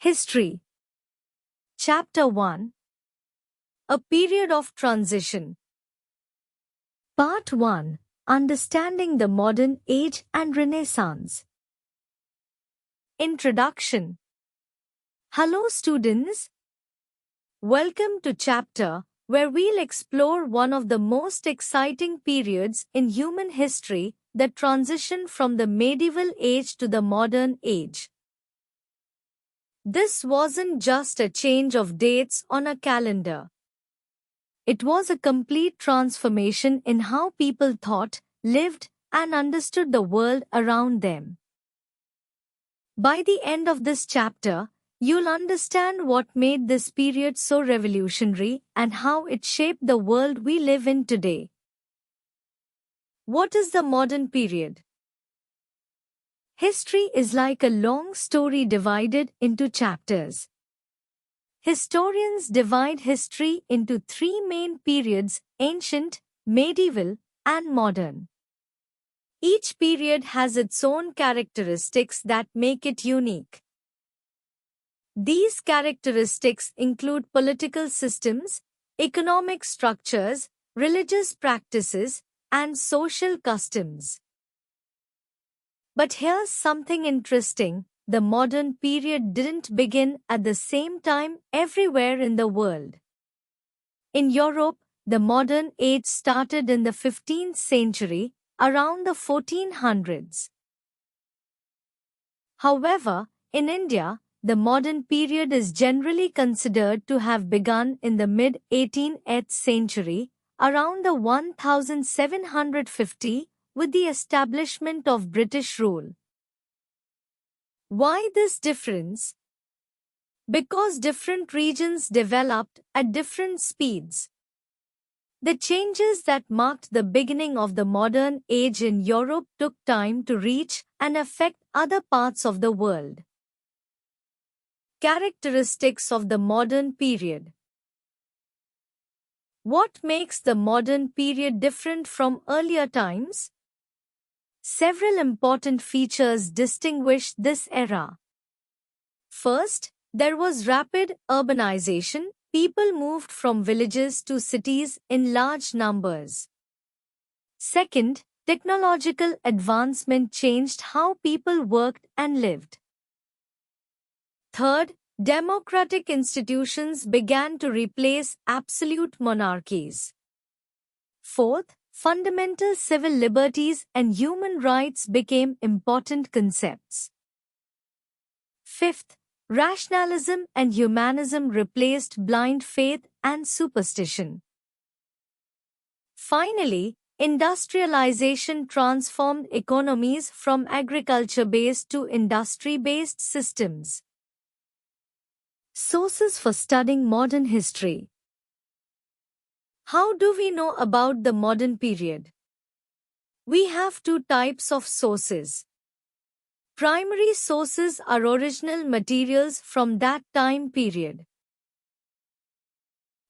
History. Chapter 1. A period of transition. Part 1. Understanding the Modern Age and Renaissance. Introduction. Hello students. Welcome to chapter where we'll explore one of the most exciting periods in human history, the transition from the medieval age to the modern age. This wasn't just a change of dates on a calendar. It was a complete transformation in how people thought, lived, and understood the world around them. By the end of this chapter, you'll understand what made this period so revolutionary and how it shaped the world we live in today. What is the modern period? History is like a long story divided into chapters. Historians divide history into three main periods: ancient, medieval, and modern. Each period has its own characteristics that make it unique. These characteristics include political systems, economic structures, religious practices, and social customs. But here's something interesting: the modern period didn't begin at the same time everywhere in the world. In Europe, the modern age started in the 15th century, around the 1400s. However, in India, the modern period is generally considered to have begun in the mid-18th century, around the 1750, with the establishment of British rule. Why this difference? Because different regions developed at different speeds. The changes that marked the beginning of the modern age in Europe took time to reach and affect other parts of the world. Characteristics of the modern period. What makes the modern period different from earlier times? Several important features distinguish this era. First, there was rapid urbanization. People moved from villages to cities in large numbers. Second, technological advancement changed how people worked and lived. Third, democratic institutions began to replace absolute monarchies. Fourth, fundamental civil liberties and human rights became important concepts. Fifth, rationalism and humanism replaced blind faith and superstition. Finally, industrialization transformed economies from agriculture-based to industry-based systems. Sources for studying modern history. How do we know about the modern period? We have two types of sources. Primary sources are original materials from that time period.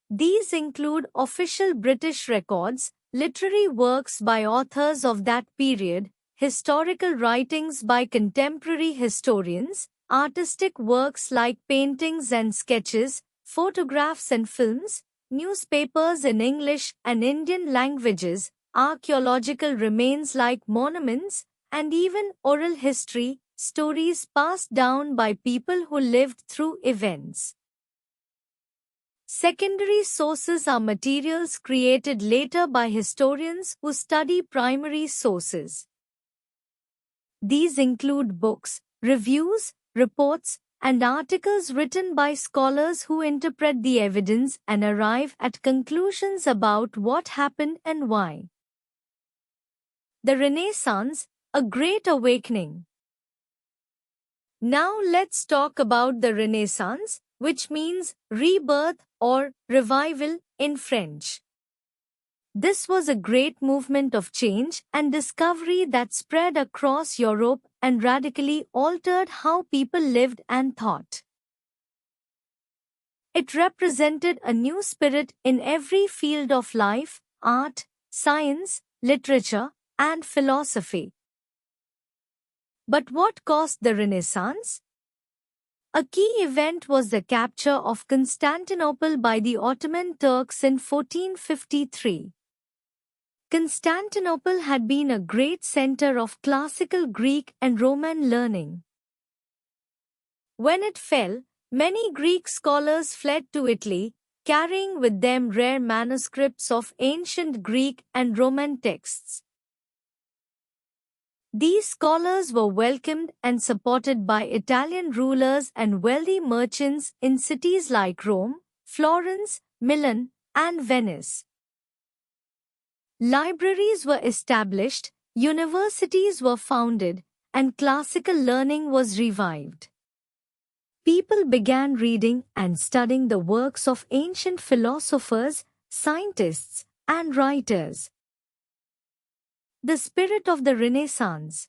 These include official British records, literary works by authors of that period, historical writings by contemporary historians, artistic works like paintings and sketches, photographs and films, newspapers in English and Indian languages, archaeological remains like monuments, and even oral history, stories passed down by people who lived through events. Secondary sources are materials created later by historians who study primary sources. These include books, reviews, reports, and articles written by scholars who interpret the evidence and arrive at conclusions about what happened and why. The Renaissance, a great awakening. Now let's talk about the Renaissance, which means rebirth or revival in French. This was a great movement of change and discovery that spread across Europe and radically altered how people lived and thought. It represented a new spirit in every field of life: art, science, literature, and philosophy. But what caused the Renaissance? A key event was the capture of Constantinople by the Ottoman Turks in 1453. Constantinople had been a great center of classical Greek and Roman learning. When it fell, many Greek scholars fled to Italy, carrying with them rare manuscripts of ancient Greek and Roman texts. These scholars were welcomed and supported by Italian rulers and wealthy merchants in cities like Rome, Florence, Milan, and Venice. Libraries were established, universities were founded, and classical learning was revived. People began reading and studying the works of ancient philosophers, scientists, and writers. The spirit of the Renaissance.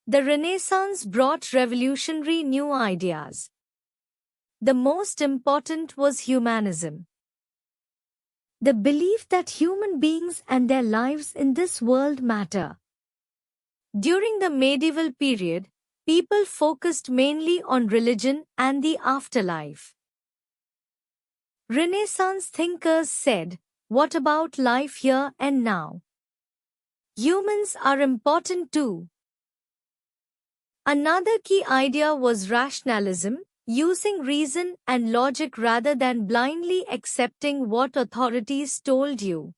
The Renaissance brought revolutionary new ideas. The most important was humanism. The belief that human beings and their lives in this world matter. During the medieval period, people focused mainly on religion and the afterlife. Renaissance thinkers said, "What about life here and now? Humans are important too." Another key idea was rationalism, using reason and logic rather than blindly accepting what authorities told you.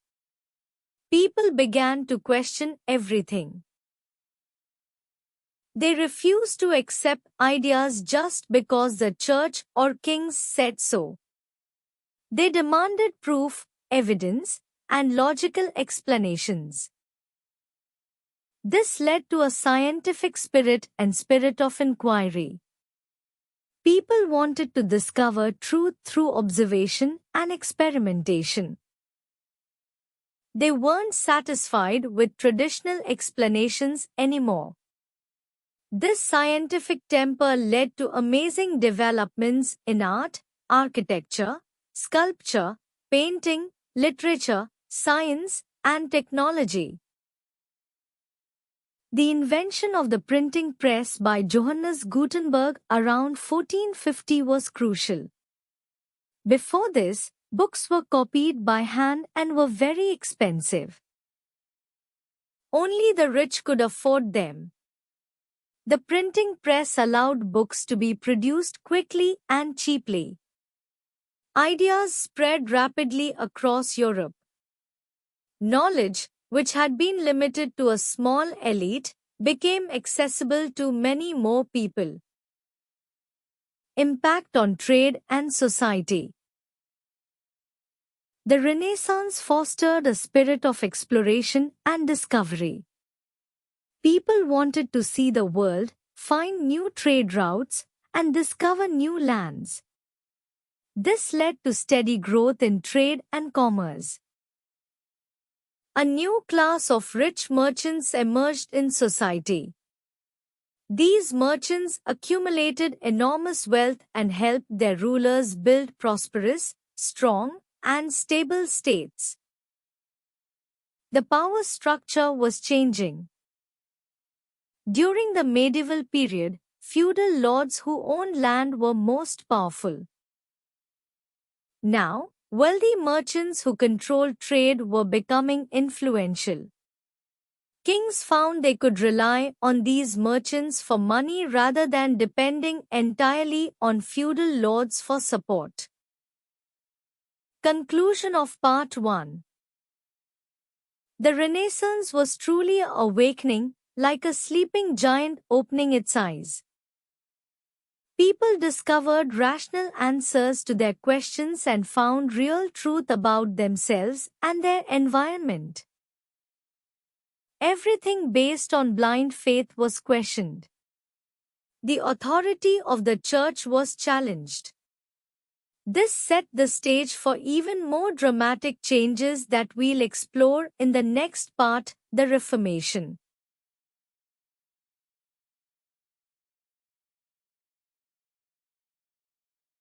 People began to question everything. They refused to accept ideas just because the church or kings said so. They demanded proof, evidence, and logical explanations. This led to a scientific spirit and spirit of inquiry. People wanted to discover truth through observation and experimentation. They weren't satisfied with traditional explanations anymore. This scientific temper led to amazing developments in art, architecture, sculpture, painting, literature, science, and technology. The invention of the printing press by Johannes Gutenberg around 1450 was crucial. Before this, books were copied by hand and were very expensive. Only the rich could afford them. The printing press allowed books to be produced quickly and cheaply. Ideas spread rapidly across Europe. Knowledge, which had been limited to a small elite, became accessible to many more people. Impact on trade and society. The Renaissance fostered a spirit of exploration and discovery. People wanted to see the world, find new trade routes, and discover new lands. This led to steady growth in trade and commerce. A new class of rich merchants emerged in society. These merchants accumulated enormous wealth and helped their rulers build prosperous, strong, and stable states. The power structure was changing. During the medieval period, feudal lords who owned land were most powerful. Now, wealthy merchants who controlled trade were becoming influential. Kings found they could rely on these merchants for money rather than depending entirely on feudal lords for support. Conclusion of Part 1. The Renaissance was truly an awakening, like a sleeping giant opening its eyes. People discovered rational answers to their questions and found real truth about themselves and their environment. Everything based on blind faith was questioned. The authority of the church was challenged. This set the stage for even more dramatic changes that we'll explore in the next part, the Reformation.